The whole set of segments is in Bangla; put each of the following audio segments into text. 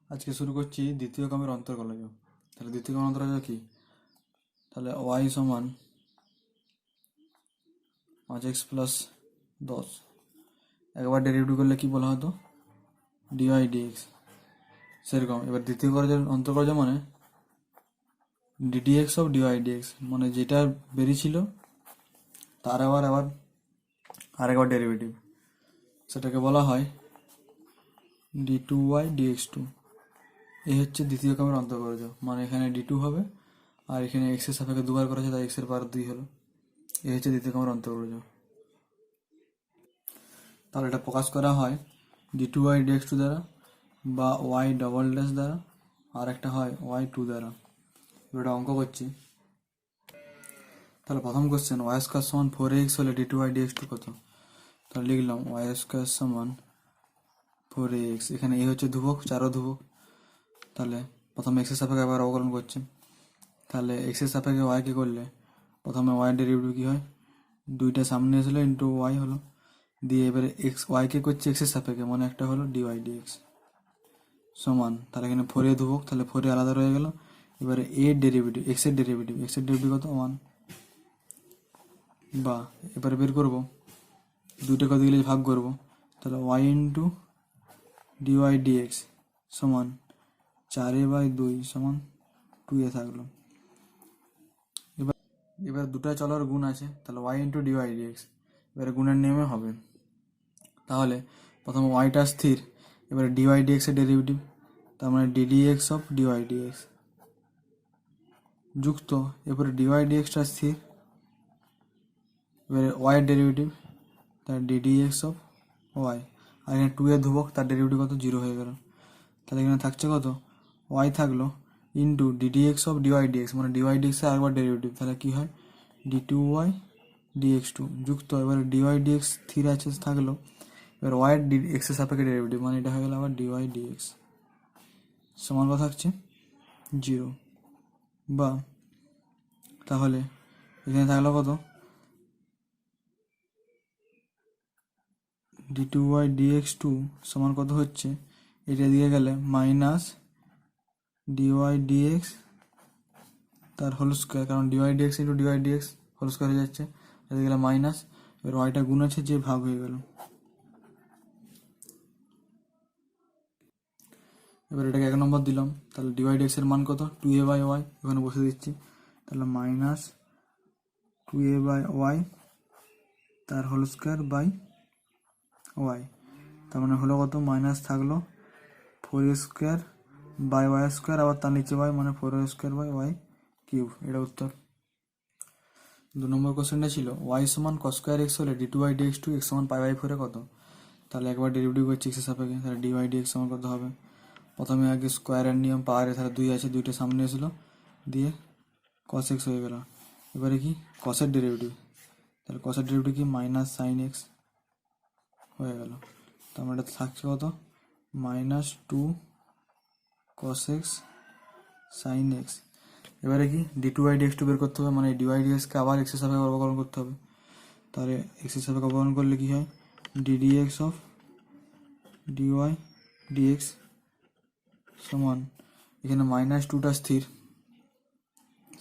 আজকে শুরু করছি দ্বিতীয় ক্রমের অন্তর্কলজ। তাহলে দ্বিতীয় ক্রমের অন্তর্কলজ কি? তাহলে ওয়াই সমান 5x প্লাস 10, একবার ডেরিভেটিভ করলে কি বলা হতো? D y d x. সেরকম এবার দ্বিতীয় কলেজের অন্তর্কলজ মানে ডিডিএক্স অফ ডিওয়াই ডিএক্স, মানে যেটা বেরিয়েছিল তার আবার আরেকবার ডেরিভেটিভ, সেটাকে বলা হয় d two y d x two. এই হচ্ছে দ্বিতীয় ক্রমের অন্তর্কলজ, মানে এখানে ডি টু হবে আর এখানে এক্স এর সাপেক্ষে দুবার করা আছে, তাই এক্স এর পাওয়ার 2 হলো। এই হচ্ছে দ্বিতীয় ক্রমের অন্তর্কলজ। তাহলে এটা প্রকাশ করা হয় d two y d x two দ্বারা বা ওয়াই ডবল ড্যাশ দ্বারা, আর একটা হয় ওয়াই টু দ্বারা। এটা অঙ্ক করছি। তাহলে প্রথম কোশ্চেন, ওয়াই স্কোয়ার সমান 4x হলে d two y d x two কত? তাহলে লিখলাম ওয়াই স্কোয়ার সমান 4x, এখানে এই হচ্ছে ধ্রুবক, চারও ধ্রুবক। তাহলে প্রথমে এক্সের সাপেক্ষে আবার অবকলন করছি। তাহলে এক্সের সাপেক্ষে ওয়াইকে করলে প্রথমে ওয়াই ডেরিভেটিভ কী হয়, দুইটা সামনে এসেছিলো ইন্টু ওয়াই হলো, দিয়ে এবারে এক্স ওয়াইকে করছে এক্সের সাপেক্ষে, মানে একটা হলো ডিওয়াই ডিএক্স সমান, তাহলে এখানে 4 এ ধ্রুবক, তাহলে 4 এ আলাদা রয়ে গেল। এবারে এর ডেরিভেটিভ, এক্সের ডেরিভেটিভ কত? 1। বা এবারে বের করবো, দুইটা কত দিলে ভাগ করবো, তাহলে ওয়াই ইন্টু ডিওয়াই ডিএক্স সমান 4a/2 সমান 2a থাকলো। এবার এবার দুটা চলার গুণ আছে, তাহলে ওয়াই ইন্টু ডিওয়াই ডিএক্স এবারে গুণের নিয়মে হবে। তাহলে প্রথমে ওয়াইটা স্থির, এবারে ডিওয়াই ডিএক্স এর ডেরিভেটিভ, তার মানে ডিডিএক্স অফ ডিওয়াই ডিএক্স যুক্ত, এরপরে ডিওয়াই ডিএক্সটা স্থির, এবারে ওয়াই এর ডেরিভেটিভ, তার ডিডিএক্স অফ ওয়াই, আর এখানে 2 এর ধ্রুবক, তার ডেরিভেটিভ কত? 0 হয়ে গেল। তাহলে এখানে থাকছে কত? ওয়াই থাকলো into d d x of d y d x, মানে ডিওয়াই ডিএক্স এর আরেকবার ডেরিভেটিভ, তাহলে কি হয়? D two y d x two যুক্ত, এবারে ডিওয়াই ডিএক্স স্থির আছে থাকলো, এবার ওয়াই এক্স এর সাপেক্ষে ডেরিভেটিভ, মানে এটা হয়ে গেল আবার ডিওয়াই ডিএক্স সমান কত থাকছে? 0। বা তাহলে এখানে থাকলো কত? D two y d x two সমান কত হচ্ছে? এটা দিয়ে গেলে মাইনাস ডিওয়াই ডিএক্স তার হোল স্কোয়ার, কারণ d y d x into d y d x whole square হয়ে যাচ্ছে, এটা গেলে মাইনাস, এবার ওয়াইটা গুণ আছে যে ভাগ হয়ে গেল। এবার এটাকে 1 নম্বর দিলাম, তাহলে ডিওয়াই ডিএক্স এর মান কত? 2a/y, এখানে বসে দিচ্ছি, তাহলে মাইনাস 2a/y তার হোল স্কোয়ার বাই ওয়াই, তার মানে হলো কত? মাইনাস থাকলো 4a square by Y square, আবার তার নিচে ওয়াই, মানে 4a square by Y cube. এটা উত্তর। 2 নম্বর কোশ্চেনটা ছিল ওয়াই সমান কস স্কোয়ার এক্স হলে d two y d x two x সমান π/4 কত? তাহলে একবার ডেরিভেটিভ করছি এক্সের সাপেক্ষে, তাহলে ডিওয়াই ডিএক্স সমান কত হবে? প্রথমে আগে স্কোয়ারের নিয়ম, পাওয়ারে তাহলে 2 আছে, 2টা সামনে এসেছিলো, দিয়ে কস এক্স হয়ে গেল। এবারে কি কসের ডেরিভেটিভ, তাহলে কসের ডেরিভেটিভ কি? মাইনাস সাইন এক্স হয়ে গেল। তার মানে এটা থাকছে কত? -2 cos x sin x। এবারে কি d two y d x two বের করতে হবে, মানে ডিওয়াই ডিএক্সকে আবার এক্সের সাপেক্ষে অবকলন করতে হবে। তাহলে এক্সের সাপেক্ষে অবকলন করলে কি হয়? ডিডিএক্স অফ ডিওয়াই ডিএক্স সমান, এখানে -2টা স্থির,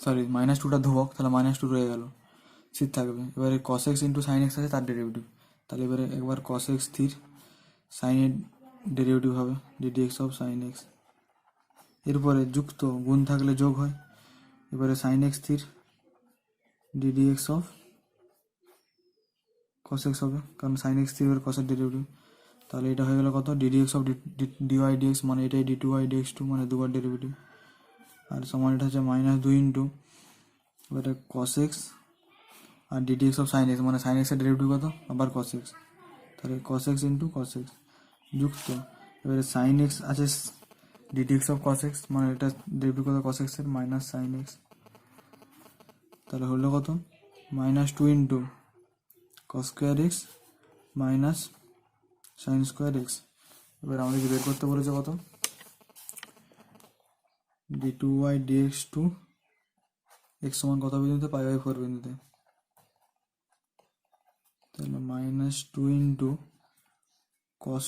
সরি -2টা ধ্রুবক, তাহলে -2 রয়ে গেল, স্থির থাকবে। এবারে cos x into sign x আছে, তার ডেরিভেটিভ, তাহলে এবারে একবার cos x স্থির, সাইনের ডেরিভেটিভ হবে ডিডিএক্স অফ সাইন এক্স, এরপরে যুক্ত, গুণ থাকলে যোগ হয়, এবারে সাইন এক্স স্থির, ডিডিএক্স অফ cos x হবে, কারণ সাইন এক্স স্থির, এবার cos এর ডেরিভেটিভ, তাহলে এটা হয়ে গেল কত? ডিডিএক্স অফ ডিওয়াই ডিএক্স, মানে এটাই d two y d x two, মানে দুবার ডেরিভেটিভ, আর সমান এটা হচ্ছে -2 ইন্টু এবারে cos x আর ডিডিএক্স অফ সাইন এক্স, মানে সাইন এক্সের ডেরিভেটিভ কত? আবার cos x, তাহলে cos x into cos x যুক্ত, এবারে সাইন এক্স আছে ডিডিএক্স অফ cos x, মানে এটা ডেরিভেটিভ কত? cos x এর মাইনাস সাইন এক্স, তাহলে হলো কত? -2 into cos square x minus sine square x. এবার আমাদেরকে বের করতে বলেছে কত? D two y d x two x সমান কত বিন্দুতে? π/4 বিন্দুতে, তাহলে -2 ইন্টু cos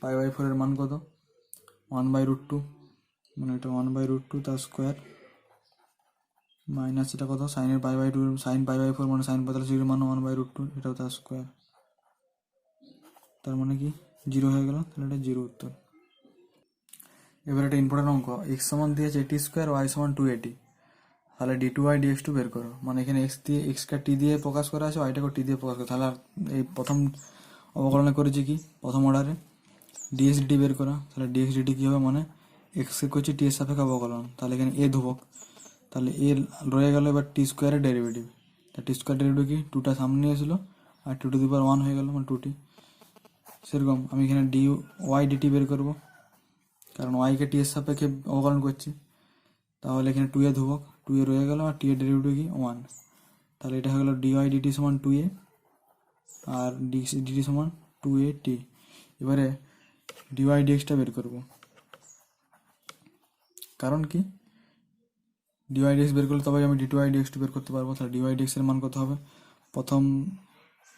π/4 এর মান কত? 1/√2, মানে এটা 1/√2 তার স্কোয়ার, মাইনাস এটা কত সাইনের π/2, সাইন π/4 মানে সাইন 45 ডিগ্রি মানে 1/√2, এটাও তার স্কোয়ার, তার মানে কি 0 হয়ে গেল, তাহলে এটা 0 উত্তর। এবার একটা ইম্পর্টেন্ট অঙ্ক, এক্স সমান দিয়েছে এটি স্কোয়ার, ওয়াই সমান 280, তাহলে d2y dx2 বের করো। মানে এখানে এক্সকে টি দিয়ে প্রকাশ করা আছে, ওয়াইটাকে টি দিয়ে প্রকাশ করা, তাহলে এই প্রথম অবকলনে করেছি কি প্রথম অর্ডারে dx dt বের করা, তাহলে dx dt কী হবে, মানে এক্সকে করছি টি এর সাপেক্ষে অবকলন, তাহলে এখানে এ ধ্রুবক, তাহলে এ রয়ে গেল এবার টি স্কোয়ারের ডেরিভেটিভ, তা টি স্কোয়ার ডেরিভেটিভ কি 2টা সামনে নিয়ে এসেছিলো আর 2^1 হয়ে গেল মানে 2t। সেরকম আমি এখানে dy dt বের করবো, কারণ ওয়াইকে টি এর সাপেক্ষে অবকলন করছি, তাহলে এখানে 2a ধ্রুবক, 2a রয়ে গেল আর টি এর ডেরিভেটিভ কি 1, তাহলে এটা হয়ে গেল dy dt সমান 2a আর dx dt সমান 2at। এবারে dy dxটা বের করব, কারণ কি dy dx বের করলে তবে আমি d2y dx2 বের করতে পারবো। তাহলে dy dx এর মান কত হবে, প্রথম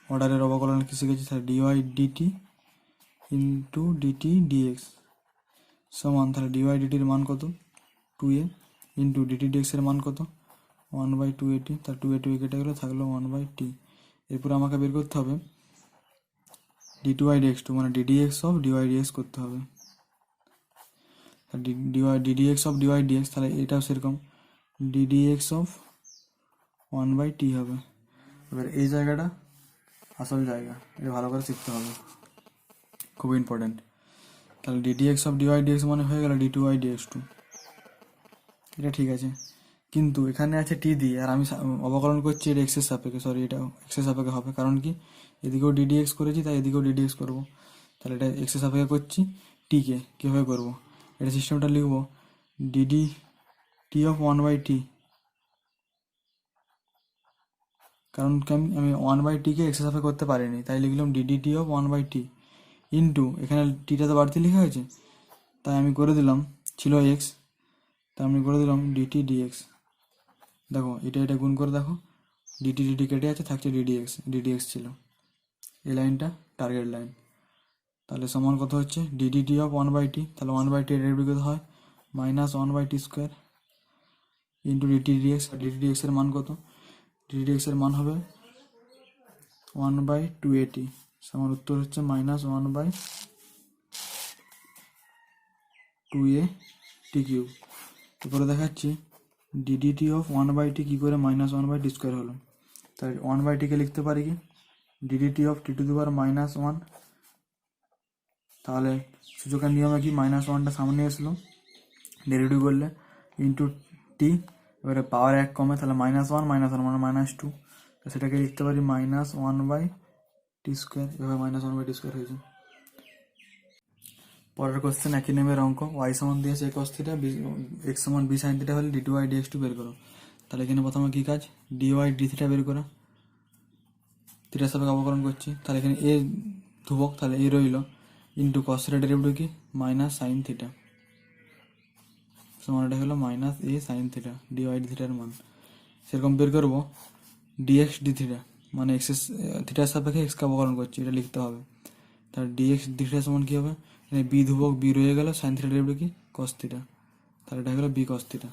অর্ডারের অবকলন কি শিখেছি, তাহলে dy dt into dt dx সমান, তাহলে dy dt এর মান কত 2a ইন্টু dt dx এর মান কত 1/2at, তাহলে 2a কেটে গেলে থাকলো 1/t। এরপর আমাকে বের করতে হবে d2y dx2, মানে ddx অফ dy dx করতে হবে, ddx অফ dy dx, তাহলে এটাও সেরকম ddx অফ 1/t হবে। এবার এই জায়গাটা আসল জায়গা, এটা ভালো করে শিখতে হবে, খুব ইম্পর্টেন্ট। তাহলে ddx অফ dy dx মানে হয়ে গেল d2y dx2, এটা ঠিক আছে, কিন্তু এখানে আছে টি দিয়ে আর আমি অবকলন করছি এটা এক্সের সাপেক্ষে, সরি এটা এক্সের সাপেক্ষে হবে, কারণ কি এদিকেও ddx করেছি তাই এদিকেও ddx করবো, তাহলে এটা এক্সের সাপেক্ষে করছি টিকে, কীভাবে করবো এটা সিস্টেমটা লিখবো dd t অফ 1/t, কারণ আমি 1/t কে এক্সের সাপেক্ষে করতে পারিনি তাই লিখলাম dd t of 1/t into এখানে টিটা তো বাড়তি লেখা হয়েছে তাই আমি করে দিলাম, ছিল এক্স তাই আমি করে দিলাম dt dx। দেখো এটা গুণ করে দেখো dt dt কেটে আছে, থাকছে ddx ছিল, এই লাইনটা টার্গেট লাইন, তাহলে সমান কত হচ্ছে dd t অফ 1/t, তাহলে 1/t এর ডেরিভেটিভ কত হয় minus 1/t square into dt dx, dt dx এর মান কত, dt dx এর মান হবে 1/2at, সমান উত্তর হচ্ছে মাইনাস 1/2at কিউব। তারপরে দেখাচ্ছি dt অফ 1/t কী করে মাইনাস 1/t স্কোয়ার হলো, তাই 1/t কে লিখতে পারি কি dt of t to the power minus 1, তাহলে সূচকের নিয়মে কি মাইনাস 1টা সামনে আসলো ডেরিভেটিভ করলে ইন্টু টি, এবারে পাওয়ার 1 কমে তাহলে -1 মানে -2, তো সেটাকে লিখতে পারি -1/t স্কোয়ার, এভাবে -1/t স্কোয়ার হয়েছে। পরের কোশ্চেন একই নেমের অঙ্ক, y সমান দিয়েছে cos থিটা, x সমান b sin থিটা হলে d2y dx2 বের করো। তাহলে এখানে প্রথমে কি কাজ dy d থিটা বের করা, থিটার সাপেক্ষে অবকলন করছি, তাহলে এখানে a ধ্রুবক তাহলে a রইল ইন্টু cos থিটা ডেরিভেটিভ কি মাইনাস সাইন থিটা, সমান এটা হলো minus a sine theta dy d থিটার মান। সেরকম বের করবো dx d থিটা, মানে এক্স থিটার সাপেক্ষে এক্সকে অবকলন করছি, এটা লিখতে হবে, তাহলে dx d থিটা সমান কী হবে, এখানে বি ধ্রুবক বি রয়ে গেল, সাইন থিটা ডেরিভেটিভ কি cos থিটা, তাহলে এটা হলো b cos থিটা।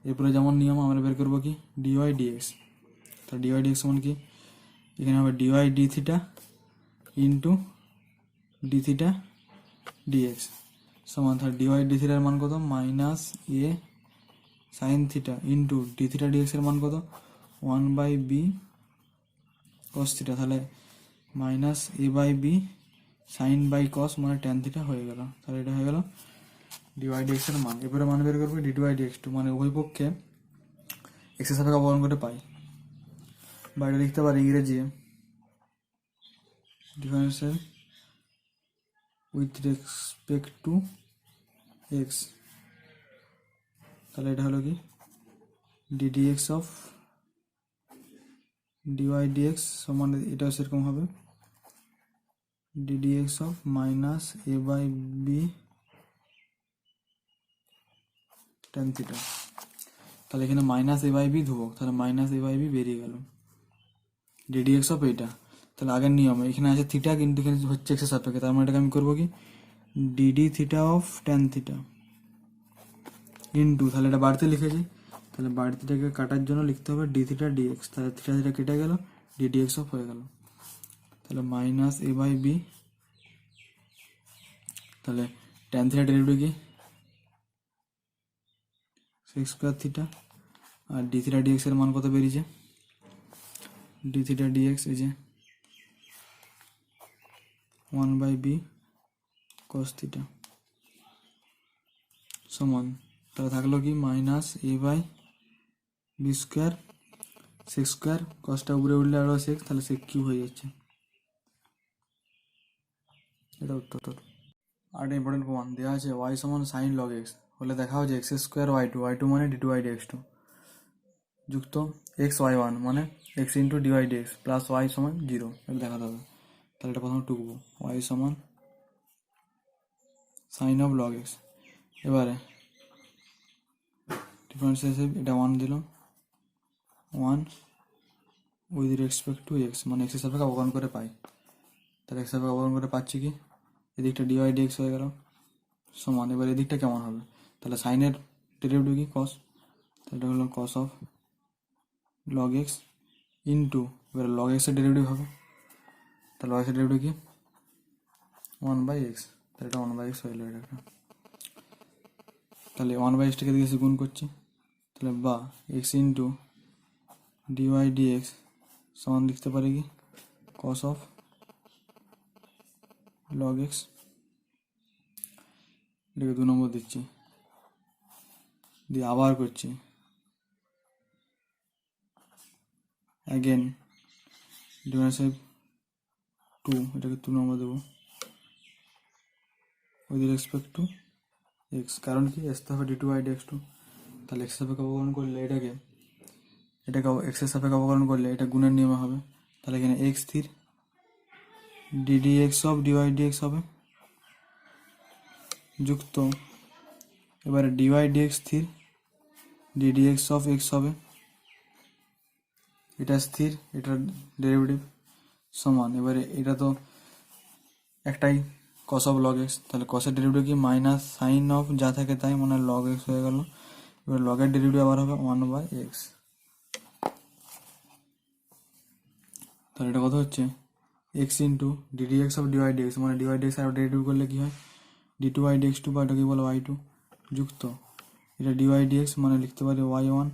এরপরে যেমন নিয়ম আমরা বের করবো কি dy dx, তাহলে dy dx সমান কি এখানে হবে dy d theta into d theta dx সমান, তাহলে dy d থিটার মান কত minus a sine theta into d theta dx এর মান কত 1/b cos থিটা, তাহলে minus a/b sine by cos মানে tan থিটা হয়ে গেল, তাহলে এটা হয়ে গেল dy dx এর মান। এবারে মান বের করবো dy dx2, মানে উভয় পক্ষে এক্স এর সাপেক্ষে অবকলন করে পাই, বাইরে লিখতে পারি ইংরেজি differential with respect to x, তাহলে এটা হলো কি ddx অফ dy dx সমান এটাও সেরকম হবে ddx of minus a/b tan theta, তাহলে এখানে মাইনাস a/b ধ্রুবক, তাহলে মাইনাস a/b বেরিয়ে গেল ddx অফ এইটা, তাহলে আগের নিয়মে এখানে আছে থিটা কিন্তু এখানে হচ্ছে এক্সের সাপেক্ষে, তার মানে এটাকে আমি করবো কি DD theta of tan theta into, তাহলে এটা বাড়িতে লিখেছি, তাহলে বাড়িতেটাকে কাটার জন্য লিখতে হবে ডি থিটা ডিএক্স, তাহলে থিটা থিটা কেটে গেল, ডিডিএক্স অফ হয়ে গেল। তাহলে মাইনাস এ বাই বি, তাহলে ট্যান থিটা ডেরিভেটিভ কি সেক্স স্কোয়ার থিটা, আর ডি থিটা ডিএক্স এর মান কত বেরিয়েছে, ডি থিটা ডিএক্স এই যে 1/b cos থিটা সমান, তাহলে থাকলো কি minus a by b square x square, কসটা উপরে উঠলে আরো সেক্স, তাহলে সেক কিউব হয়ে যাচ্ছে। এটা উত্তর। আর একটা ইম্পর্টেন্ট প্রমাণ দেওয়া আছে ওয়াই সমান সাইন লগ এক্স হলে দেখাও যে এক্স স্কোয়ার ওয়াই টু মানে d two y d x two যুক্ত এক্স ওয়াই ওয়ান মানে x into d y d x plus y সমান 0, এটা দেখাতে হবে। তাহলে এটা প্রথমে টুকবো, ওয়াই সমান সাইন অফ লগ এক্স, এবারে ডিফারেন্সিয়েশন এটা 1 দিলাম, 1 উইথ রেসপেক্ট টু এক্স মানে এক্সের সাপেক্ষে অবকলন করে পাই, তাহলে এক্স সাপেক্ষে অবকলন করে পাচ্ছি কি এদিকটা ডিওয়াই ডিএক্স হয়ে গেল সমান, এবার এদিকটা কেমন হবে, তাহলে সাইনের ডেরিভেটিভ কি কস, তাহলে এটা হলো cos of log x into, এবার লগ এক্সের ডেরিভেটিভ হবে, তাহলে লগ এক্সের ডেরিভেটিভ কি 1/x, তাহলে এটা 1/x হয়ে গেল এটা একটা। তাহলে 1/xটাকে দিয়ে গুণ করছি, তাহলে বা এক্স ইন্টু ডিওয়াই ডিএক্স সমান লিখতে পারি কি কস অফ লগ এক্স, এটাকে 2 নম্বর দিচ্ছি, দিয়ে আবার করছি অ্যাগেন ডিফারেন্সিয়েট 2, এটাকে 2 নম্বর দেবো উইথ রেসপেক্ট টু এক্স, কারণ কি এক্স তো হবে d two y d x two, তাহলে এক্স সাপেক্ষে অবকলন করলে এটাকে এক্সের সাপেক্ষে অবকলন করলে এটা গুণের নিয়মে হবে, তাহলে এখানে এক্স স্থির d d x of d y d x হবে যুক্ত, এবারে ডিওয়াই ডিএক্স স্থির ডিডি এক্স অফ এক্স হবে, এটা স্থির এটার ডেরিভেটিভ সমান, এবারে এটা তো একটাই কস অফ লগ এক্স, তাহলে কসের ডেরিভেটিভ কি মাইনাস সাইন অফ যা থাকে তাই মানে লগ এক্স হয়ে গেল, এবার লগের ডেরিভেটিভ আবার হবে 1/x, তাহলে এটা কত হচ্ছে x into d d x of d y d x মানে ডিওয়াই ডিএক্স আর ডেরিভেটিভ করলে কি হয় d two y d x two বা এটাকে বলে ওয়াই টু যুক্ত এটা ডিওয়াই ডিএক্স মানে লিখতে পারি ওয়াই ওয়ান,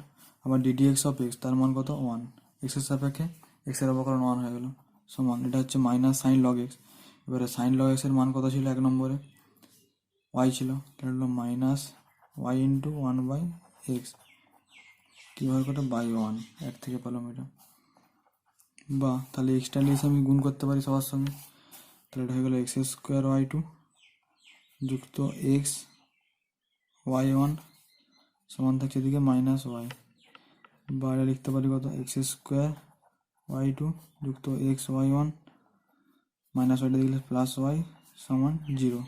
আবার ডিডি এক্স অফ এক্স তার মান কত 1, এক্সের সাপেক্ষে এক্সের অবকলন 1 হয়ে গেল সমান, এটা হচ্ছে মাইনাস সাইন লগ এক্স, এবারে সাইন লগ এক্স এর মান কত ছিল 1 নম্বরে ওয়াই ছিল, তাহলে হলো মাইনাস ওয়াই ইন্টু 1/x, কীভাবে কটা বাই 1, 1 থেকে পেলাম এটা, বা তাহলে এক্সটা নিয়ে আমি গুণ করতে পারি সবার সঙ্গে, তাহলে এটা হয়ে গেল এক্স স্কোয়ার ওয়াই টু যুক্ত এক্স ওয়াই ওয়ান সমান থাকছে এদিকে মাইনাস ওয়াই, বা এটা লিখতে পারি কত এক্স স্কোয়ার ওয়াই টু যুক্ত এক্স ওয়াই ওয়ান মাইনাস ওয়াইটা দিলে প্লাস ওয়াই সমান 0,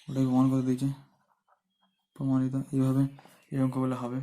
ওটাকে প্রমাণ করে দিয়েছে প্রমাণিত, এইভাবে এই অঙ্কগুলো হবে।